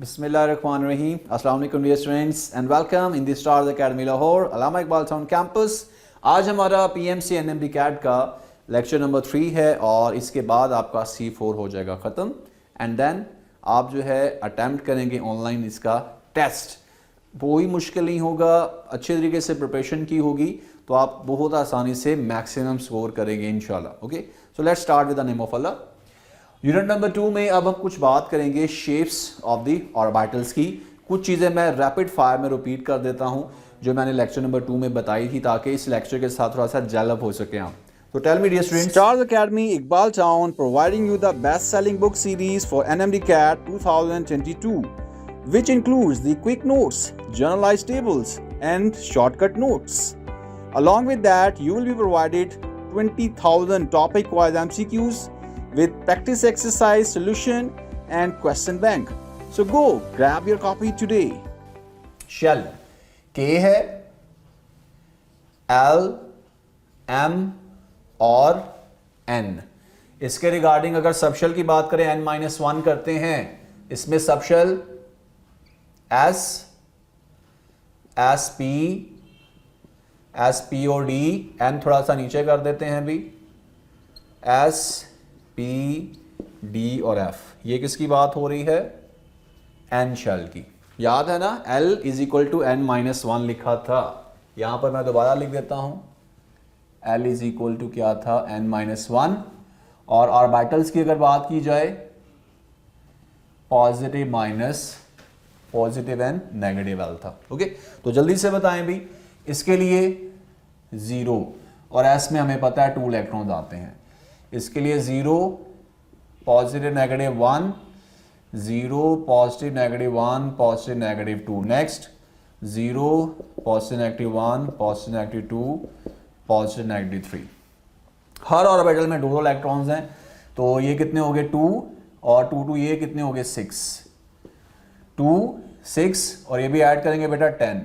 Bismillahirrahmanirrahim. Assalamu alaikum dear students and welcome in the Stars Academy Lahore, Allama Iqbal Town campus. आज हमारा PMC NMD CAT का lecture number 3 है और इसके बाद आपका C4 हो जाएगा ख़त्म एंड देन आप जो है अटैम्प्ट करेंगे ऑनलाइन इसका टेस्ट। कोई मुश्किल नहीं होगा, अच्छे तरीके से प्रिपरेशन की होगी तो आप बहुत आसानी से मैक्सिमम स्कोर करेंगे इंशाल्लाह। Okay, so let's start with the name of Allah. Unit number 2 में अब हम कुछ बात करेंगे शेप्स ऑफ द ऑर्बिटल्स की। कुछ चीज़ें मैं रैपिड फायर में रिपीट कर देता हूं जो मैंने लेक्चर नंबर 2 में बताई थी ताकि इस लेक्चर के साथ थोड़ा सा जेलअप हो सके आप। तो tell me dear students, stars academy Iqbal Town providing you the best selling book series for NMD CAT 2022 which includes the quick notes, generalized tables and shortcut notes. Along with that, you will be provided 20,000 topic-wise MCQs with practice exercise, solution and question bank. So go grab your copy today. Shell K है, L, M और N। इसके regarding अगर subshell की बात करें N-1 करते हैं, इसमें सबशेल S, SP और D, N थोड़ा सा नीचे कर देते हैं अभी, S, P, D और F। ये किसकी बात हो रही है? N शेल की। याद है ना, L is equal to N-1 लिखा था। यहां पर मैं दोबारा लिख देता हूं, L इज इक्वल टू क्या था? N-1। और ऑर्बिटल्स की अगर बात की जाए, पॉजिटिव एंड नेगेटिव L था। ओके, तो जल्दी से बताएं भी, इसके लिए 0 और S में हमें पता है 2 इलेक्ट्रॉन्स आते हैं। इसके लिए 0 positive negative 1, 0 positive negative 1 positive negative 2। Next 0 positive negative 1 positive negative 2 positive negative 3। हर ऑर्बिटल में 2 इलेक्ट्रॉन्स हैं, तो ये कितने हो गए? 2 और 2 ये कितने हो गए? 6। 2, 6 और ये भी ऐड करेंगे बेटा 10।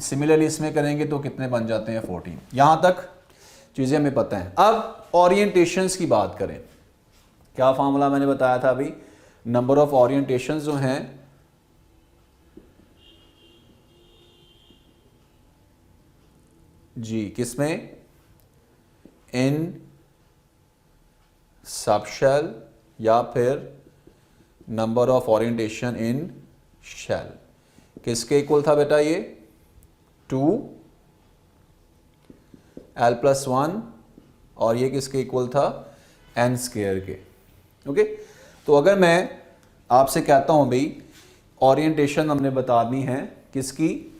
सिमिलरली इसमें करेंगे तो कितने बन जाते हैं? 14। यहां तक चीजें हमें पता है। अब ओरिएंटेशंस की बात करें, क्या फॉर्मूला मैंने बताया था अभी? नंबर ऑफ ओरिएंटेशंस जो हैं जी, किसमें? इन सबशेल या फिर number of orientation in shell. किसके इक्वल था बेटा ये? 2 L+1 और ये किसके इक्वल था? N स्क्वायर के। ओके, तो अगर मैं आपसे कहता हूं भाई ओरिएंटेशन हमने बता दी है किसकी?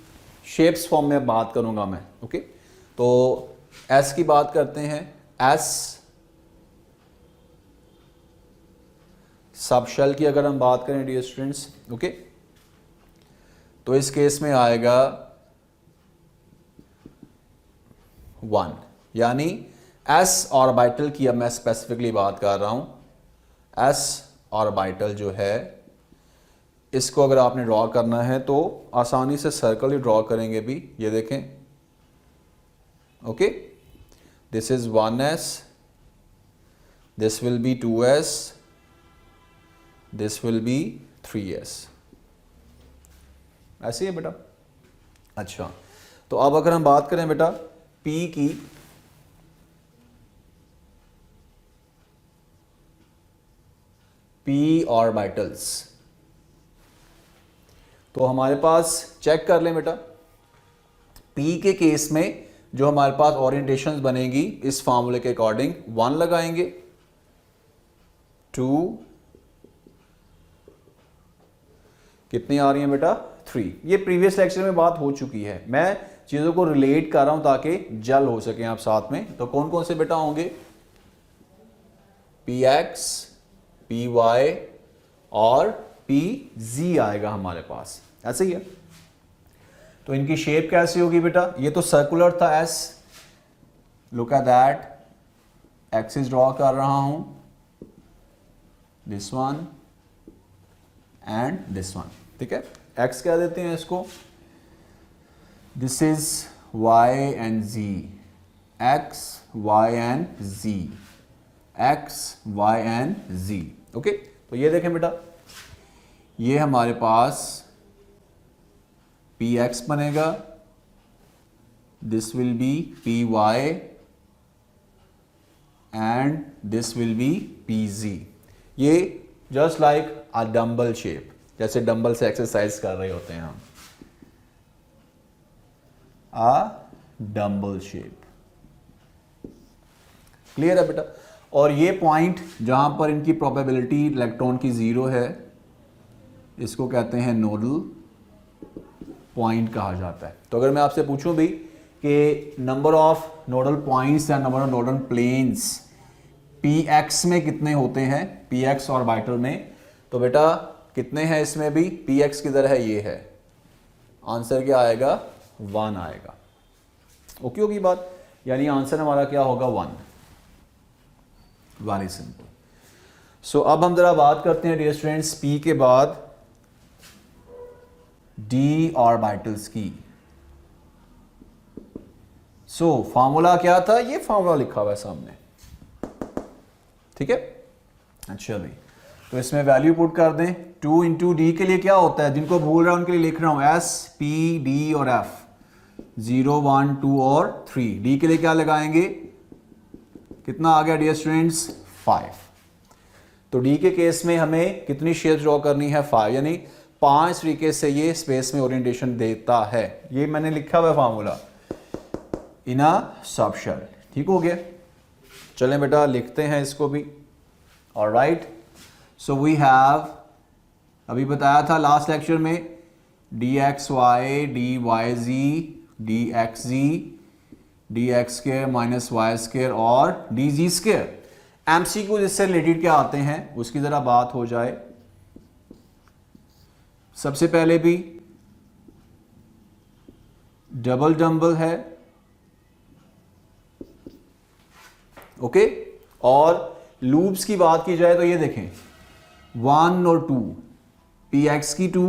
शेप्स फॉर्म में बात करूंगा मैं। ओके, तो S की बात करते हैं। S सबशेल की अगर हम बात करें डियर स्टूडेंट्स, ओके, तो इस केस में आएगा 1, यानी S ऑर्बिटल की अब मैं स्पेसिफिकली बात कर रहा हूं। S ऑर्बिटल जो है, इसको अगर आपने ड्रॉ करना है तो आसानी से सर्कल ही ड्रॉ करेंगे भी। ये देखें, okay, this is 1S, this will B 2S, this will B 3S। ऐसे ही है बेटा। अच्छा, तो अब अगर हम बात करें बेटा P की, P ऑर्बिटल्स, तो हमारे पास चेक कर लें बेटा, P के केस में जो हमारे पास ओरिएंटेशंस बनेगी इस फार्मूले के अकॉर्डिंग, 1 लगाएंगे, 2, कितनी आ रही हैं बेटा? 3। ये प्रीवियस लेक्चर में बात हो चुकी है, मैं चीजों को रिलेट कर रहा हूं ताकि जल हो सके आप साथ में। तो कौन कौन से बेटा होंगे? PX, PY और PZ आएगा हमारे पास। ऐसे ही है। तो इनकी शेप कैसी होगी बेटा? ये तो सर्कुलर था S, look at that, axis draw कर रहा हूं, this one and this one. ठीक है, X क्या देते हैं इसको? This is Y and Z, X, Y and Z, X, Y and Z। Okay, तो ये देखें बेटा, ये हमारे पास पी एक्स बनेगा, this will be P Y and this will be P Z. ये just like a dumbbell shape, जैसे डंबल से एक्सरसाइज कर रहे होते हैं हम, अ डंबल शेप। क्लियर है बेटा? और ये पॉइंट जहां पर इनकी प्रोबेबिलिटी इलेक्ट्रॉन की जीरो है, इसको कहते हैं नोडल पॉइंट कहा जाता है। तो अगर मैं आपसे पूछूं भी कि नंबर ऑफ नोडल पॉइंट्स या number of nodal planes P X में कितने होते हैं, पी एक्स ऑर्बिटल में, तो बेटा कितने हैं इसमें भी? पी एक्स किधर है? ये है। आंसर क्या आएगा? 1 आएगा। ओके होगी बात? यानी आंसर हमारा क्या होगा? 1। Very simple. सो अब हम जरा बात करते हैं डियर स्टूडेंट्स पी के बाद डी ऑर्बिटल्स की। सो फॉर्मूला क्या था? ये फॉर्मूला लिखा हुआ है सामने, ठीक है? अच्छा भाई, तो इसमें वैल्यू पुट कर दें। 2 इंटू डी के लिए क्या होता है, जिनको भूल रहा है उनके लिए लिख रहा हूं, एस पी डी और एफ, 0 1 2 और 3। डी के लिए क्या लगाएंगे? कितना आ गया डियर स्टूडेंट्स? 5। तो डी के केस में हमें कितनी शेप ड्रॉ करनी है? 5, यानी 5 तरीके से ये स्पेस में ओरिएंटेशन देता है। ये मैंने लिखा हुआ फार्मूला इन अ सबशेल। ठीक हो गया? चलें बेटा लिखते हैं इसको भी। ऑलराइट, सो वी हैव, अभी बताया था लास्ट लेक्चर में, d x y d y z d x z d x square minus Y square और डी जी स्क्वायर। एमसीक्यू जिससे रिलेटेड क्या आते हैं उसकी जरा बात हो जाए। सबसे पहले भी डबल डंबल है, ओके। और लूप्स की बात की जाए तो ये देखें 1 और 2, पी एक्स की 2,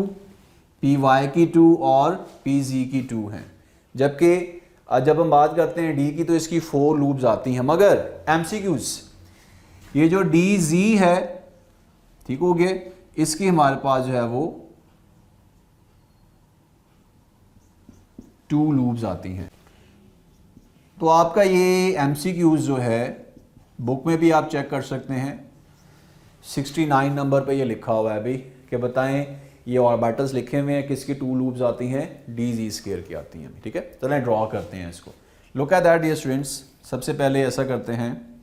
पी वाई की 2 और पी जी की 2 हैं। जबकि जब हम बात करते हैं डी की तो इसकी 4 लूप्स आती हैं। मगर एमसीक्यूज ये जो डी जी है, ठीक हो गया, इसकी हमारे पास जो है वो 2 लूप्स आती हैं। तो आपका ये एमसीक्यूज जो है बुक में भी आप चेक कर सकते हैं, 69 नंबर पे ये लिखा हुआ है अभी कि बताएं ये ऑर्बिटल्स लिखे हुए हैं, किसकी 2 लूप्स आती हैं? डी जी स्क्वायर की आती हैं। ठीक है, चलें ड्रॉ करते हैं इसको। Look at that dear students. सबसे पहले ऐसा करते हैं,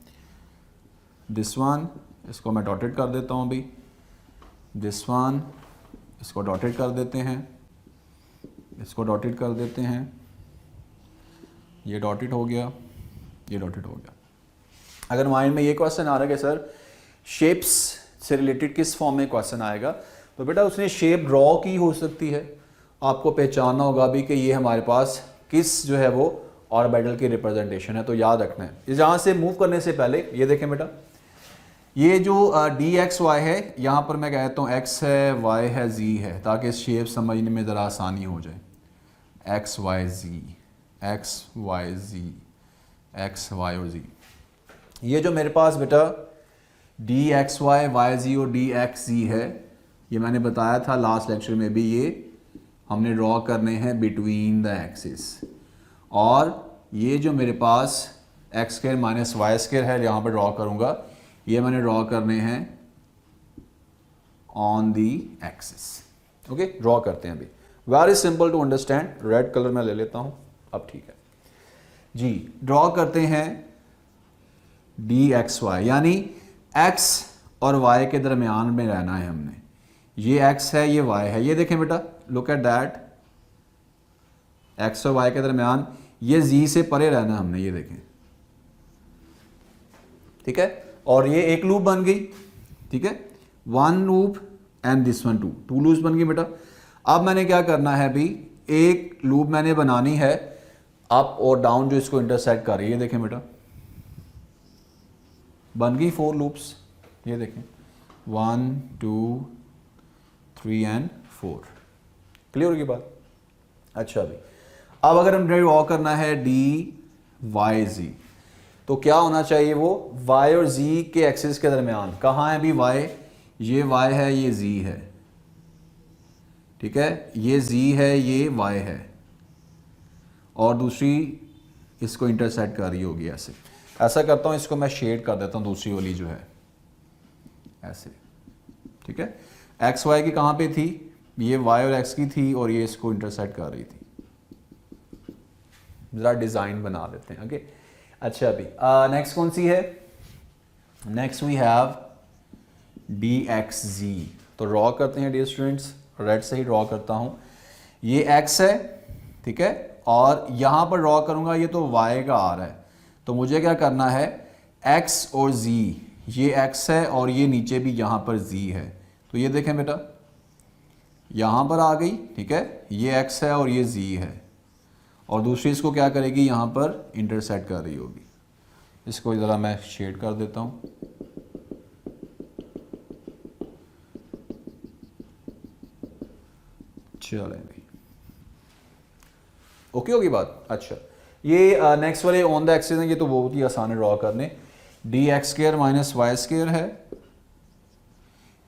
दिस वन इसको मैं डॉटेड कर देता हूँ अभी, दिस वन इसको डॉटेड कर देते हैं, इसको डॉटेड कर देते हैं, ये डॉटेड हो गया, ये डॉटेड हो गया। अगर माइंड में ये क्वेश्चन आ रहा है कि सर शेप्स से रिलेटेड किस फॉर्म में क्वेश्चन आएगा, तो बेटा उसने शेप ड्रॉ की हो सकती है, आपको पहचानना होगा भी कि ये हमारे पास किस जो है वो ऑर्बिटल की रिप्रेजेंटेशन है। तो याद रखना है। इस यहाँ से मूव करने से पहले ये देखें बेटा, ये जो डी एक्स वाई है, यहाँ पर मैं कहता हूँ एक्स है, वाई है, जी है, ताकि शेप समझने में ज़रा आसानी हो जाए। एक्स वाई जी, एक्स वाई जी, एक्स वाई और जी। ये जो मेरे पास बेटा डी एक्स वाई वाई जी और डी एक्स जी है, ये मैंने बताया था लास्ट लेक्चर में भी, ये हमने ड्रॉ करने हैं बिटवीन द एक्सिस। और ये जो मेरे पास X square minus Y square है, यहाँ पर ड्रॉ करूँगा, ये मैंने ड्रॉ करने हैं on the axis. Okay, draw करते हैं अभी। Very simple to understand. Red colour मैं ले लेता हूँ, अब ठीक है जी। ड्रॉ करते हैं डी एक्स वाई, यानी एक्स और वाई के दरमियान में रहना है हमने। ये x है, ये y है। ये देखें बेटा, लुक एट दैट, x और y के दरमियान ये z से परे रहना है हमने, ये देखें, ठीक है। और ये एक लूप बन गई, ठीक है, 1 loop and this one 2 loops बन गई बेटा। अब मैंने क्या करना है अभी, एक लूप मैंने बनानी है अप और डाउन जो इसको इंटरसेक्ट कर रही है। ये देखें बेटा, बन गई 4 लूप्स। ये देखें 1 2 3 एंड 4। क्लियर होगी बात? अच्छा भाई, अब अगर हम ड्रॉ करना है डी वाई जी, तो क्या होना चाहिए? वो y और z के एक्सिस के दरमियान। कहाँ है अभी y? ये y है, ये z है, ठीक है, ये z है, ये y है, और दूसरी इसको इंटरसेक्ट कर रही होगी ऐसे। ऐसा करता हूँ, इसको मैं शेड कर देता हूँ दूसरी वाली जो है ऐसे, ठीक है। एक्स वाई की कहाँ पे थी, ये y और x की थी, और ये इसको इंटरसेक्ट कर रही थी। ज़रा डिज़ाइन बना देते हैं। ओके, अच्छा अभी नेक्स्ट कौन सी है, next we have D x Z. तो ड्रॉ करते हैं डियर स्टूडेंट्स, रेड से ही ड्रॉ करता हूँ। ये x है, ठीक है, और यहाँ पर ड्रॉ करूँगा, ये तो y का आ रहा है, तो मुझे क्या करना है, x और z, ये x है और ये नीचे भी यहाँ पर z है। तो ये देखें बेटा, यहाँ पर आ गई, ठीक है, ये x है और ये z है, और दूसरी इसको क्या करेगी, यहाँ पर इंटरसेक्ट कर रही होगी। इसको ज़रा मैं शेड कर देता हूँ। चलें भाई, ओके होगी बात। अच्छा, ये नेक्स्ट वाले ऑन द एक्सिस हैं, ये तो बहुत ही आसान है ड्रॉ करने। D x square minus y square है,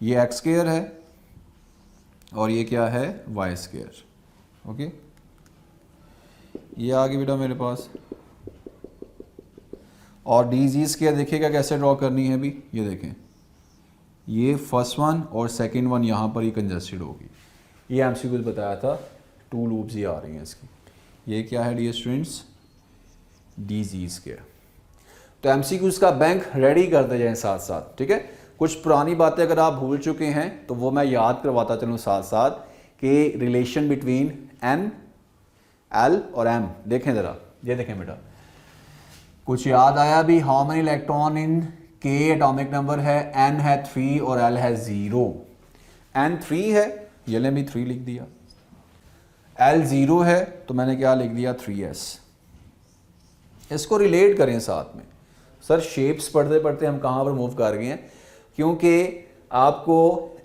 ये एक्स स्क्र है, और ये क्या है, वाई स्क्र। ओके, ये आ गई बेटा मेरे पास। और डी जी स्क्र देखिएगा कैसे ड्रॉ करनी है अभी, ये देखें, ये फर्स्ट वन और सेकंड वन यहाँ पर ही कंजस्टेड होगी। ये एमसीक्यूज बताया था, 2 लूप्स ही आ रही हैं इसकी। ये क्या है dear students, d z square. तो एमसीक्यूज का बैंक रेडी करते जाएं साथ साथ, ठीक है। कुछ पुरानी बातें अगर आप भूल चुके हैं तो वो मैं याद करवाता चलूँ साथ साथ, कि रिलेशन बिटवीन एन, एल और एम। देखें ज़रा, ये देखें बेटा, कुछ याद आया भी, हाउ मेनी इलेक्ट्रॉन इन के एटॉमिक नंबर है, एन है 3 और एल है 0। एन 3 है, ये ले भी 3 लिख दिया, एल 0 है तो मैंने क्या लिख दिया, 3s। इसको रिलेट करें साथ में। सर शेप्स पढ़ते पढ़ते हम कहाँ पर मूव कर गए हैं, क्योंकि आपको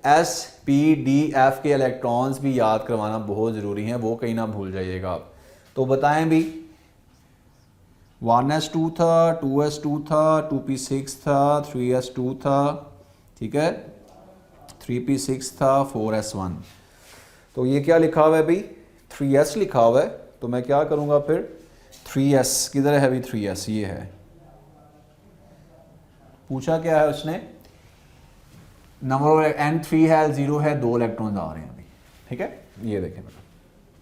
एस पी डी एफ के इलेक्ट्रॉन्स भी याद करवाना बहुत ज़रूरी है, वो कहीं ना भूल जाइएगा आप। तो बताएं भी, 1s2 था, 2s2 था, 2p6 था, 3s2 था, ठीक है, 3p6 था, 4s1। तो ये क्या लिखा हुआ है भाई, 3s लिखा हुआ है, तो मैं क्या करूँगा फिर, 3s किधर है अभी, 3s ये है। पूछा क्या है उसने, नंबर n3 है, L0 है, 2 इलेक्ट्रॉन आ रहे हैं अभी, ठीक है। ये देखें बेटा,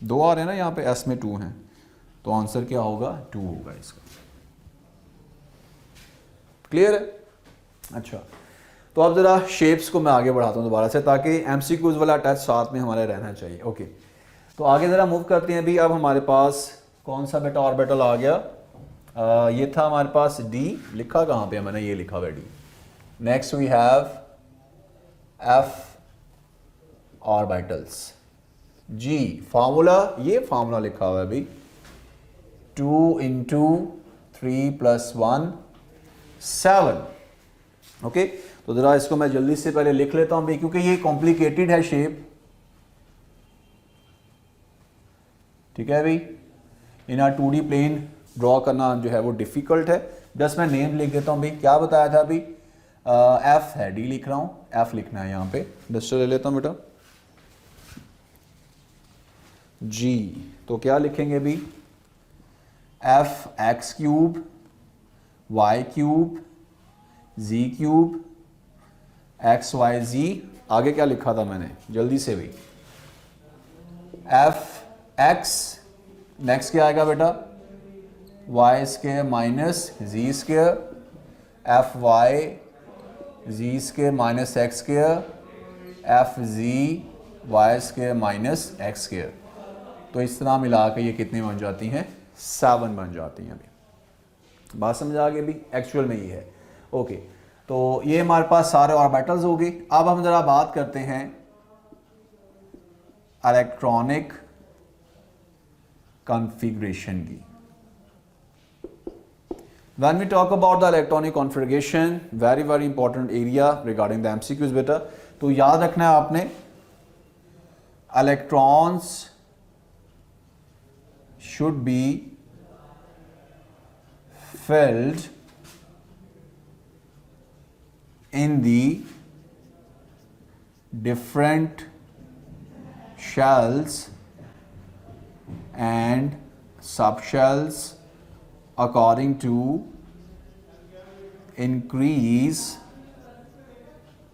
2 आ रहे हैं ना, यहाँ पे s में 2 हैं, तो आंसर क्या होगा, 2 होगा इसका। क्लियर है। अच्छा, तो अब ज़रा शेप्स को मैं आगे बढ़ाता हूँ दोबारा से, ताकि एमसीक्यूज वाला टच साथ में हमारे रहना चाहिए। ओके, तो आगे ज़रा मूव करते हैं। अभी अब हमारे पास कौन सा बेटा ऑर्बिटल आ गया, ये था हमारे पास डी, लिखा कहाँ पे है मैंने, ये लिखा हुआ है d. Next we have f orbitals, z formula, ये फार्मूला लिखा हुआ है अभी, 2 इंटू 3 + 1 7। ओके, तो ज़रा इसको मैं जल्दी से पहले लिख लेता हूँ भाई, क्योंकि ये कॉम्प्लिकेटेड है शेप, ठीक है भाई। इन 2D प्लेन ड्रॉ करना जो है वो डिफ़िकल्ट है। जस्ट मैं नेम लिख देता हूँ भाई, क्या बताया था अभी, एफ है, डी लिख रहा हूँ, एफ लिखना है यहाँ पे, डस्टर ले लेता हूँ बेटा, जी। तो क्या लिखेंगे अभी, F X cube, Y cube, Z cube, X Y Z. आगे क्या लिखा था मैंने, जल्दी से भी, एफ एक्स, नेक्स्ट क्या आएगा बेटा, Y square minus Z square, F Y Z square minus X square, F Z Y square minus X square. तो इस तरह मिला के ये कितनी बन जाती हैं, 7 बन जाती हैं। अभी बात समझ आ गई, अभी एक्चुअल में ये है। ओके, तो ये हमारे पास सारे ऑर्बिटल्स हो गए। अब हम जरा बात करते हैं इलेक्ट्रॉनिक कॉन्फ़िगरेशन की। When we talk about the electronic configuration, very important area regarding the MCQs बेटा, तो याद रखना है आपने, electrons should be filled in the different shells and subshells according to increase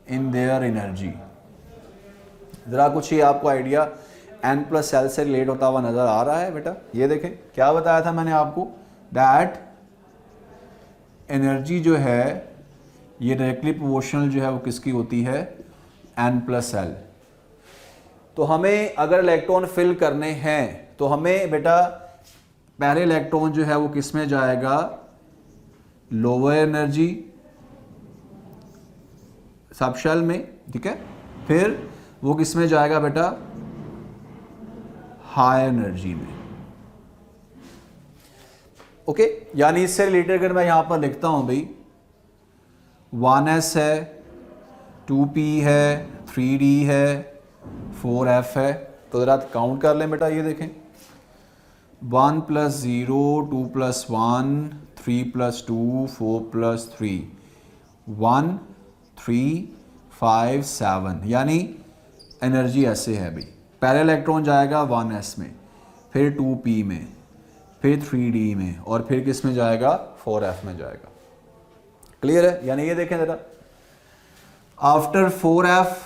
in their energy। ज़रा कुछ ही आपको आइडिया n प्लस सेल से रिलेट होता हुआ नज़र आ रहा है बेटा। ये देखें क्या बताया था मैंने आपको, दैट एनर्जी जो है ये डायरेक्टली प्रोपोर्शनल जो है वो किसकी होती है, n प्लस सेल। तो हमें अगर इलेक्ट्रॉन फिल करने हैं तो हमें बेटा पहले इलेक्ट्रॉन जो है वो किस में जाएगा, लोअर एनर्जी सबशेल में, ठीक है। फिर वो किस में जाएगा बेटा, हाई एनर्जी में। ओके, यानी इससे रिलेटेड अगर मैं यहां पर लिखता हूं भाई 1s है, 2p है, 3d है, 4f है, तो जरा काउंट कर लें बेटा। ये देखें 1 + 0, 2 + 1, 3 + 2, 4 + 3, 1 3 5 7, यानी एनर्जी ऐसे है भाई। पहले इलेक्ट्रॉन जाएगा 1s में, फिर 2p में, फिर 3d में, और फिर किस में जाएगा, 4f में जाएगा। क्लियर है? यानी ये देखें ज़रा, after 4f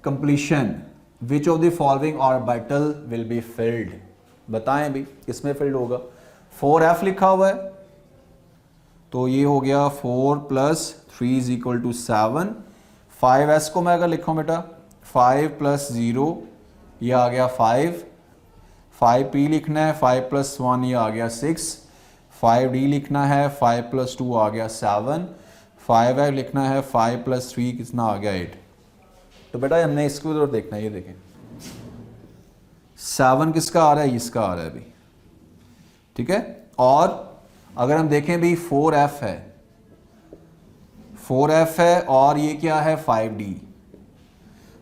completion which of the following orbital will be filled. बताएं भाई किस में फिल्ड होगा। 4f लिखा हुआ है तो ये हो गया 4 + 3 = 7। 5s को मैं अगर लिखूं बेटा 5 + 0 ये आ गया 5, 5p लिखना है 5 + 1 ये आ गया 6, 5d लिखना है 5 + 2 आ गया 7, 5f लिखना है 5 + 3 कितना आ गया 8। तो बेटा हमने इसको तरफ देखना है। ये देखें 7 किसका आ रहा है, इसका आ रहा है अभी, ठीक है। और अगर हम देखें भी 4f है, 4f है और ये क्या है 5d,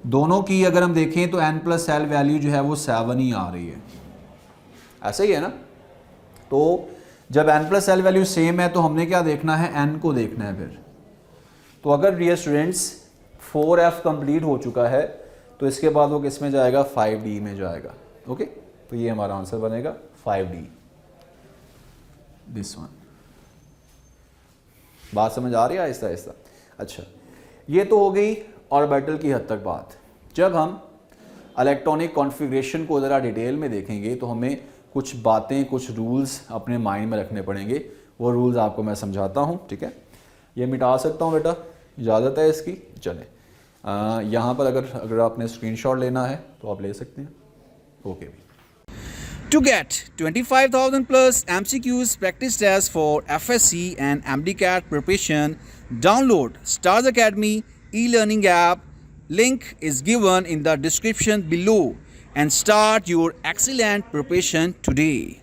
दोनों की अगर हम देखें तो n प्लस सेल वैल्यू जो है वो 7 ही आ रही है, ऐसे ही है ना। तो जब n प्लस सेल वैल्यू सेम है तो हमने क्या देखना है, n को देखना है फिर। तो अगर डियर स्टूडेंट्स 4f कंप्लीट हो चुका है तो इसके बाद वो किस में जाएगा, 5d में जाएगा। ओके, तो ये हमारा आंसर बनेगा 5d, दिस वन। बात समझ आ रही है आहिस्ता आहिस्ता। अच्छा, ये तो हो गई ऑर्बिटल की हद तक बात। जब हम इलेक्ट्रॉनिक कॉन्फ़िगरेशन को ज़रा डिटेल में देखेंगे तो हमें कुछ बातें, कुछ रूल्स अपने माइंड में रखने पड़ेंगे। वो रूल्स आपको मैं समझाता हूँ, ठीक है। ये मिटा सकता हूँ बेटा, इजाज़त है इसकी। चलें, यहाँ पर अगर आपने स्क्रीनशॉट लेना है तो आप ले सकते हैं। ओके भी। To get 25,000 plus MCQs practice tests for FSC and MDCAT preparation, download Stars Academy e-learning app. Link is given in the description below and start your excellent preparation today.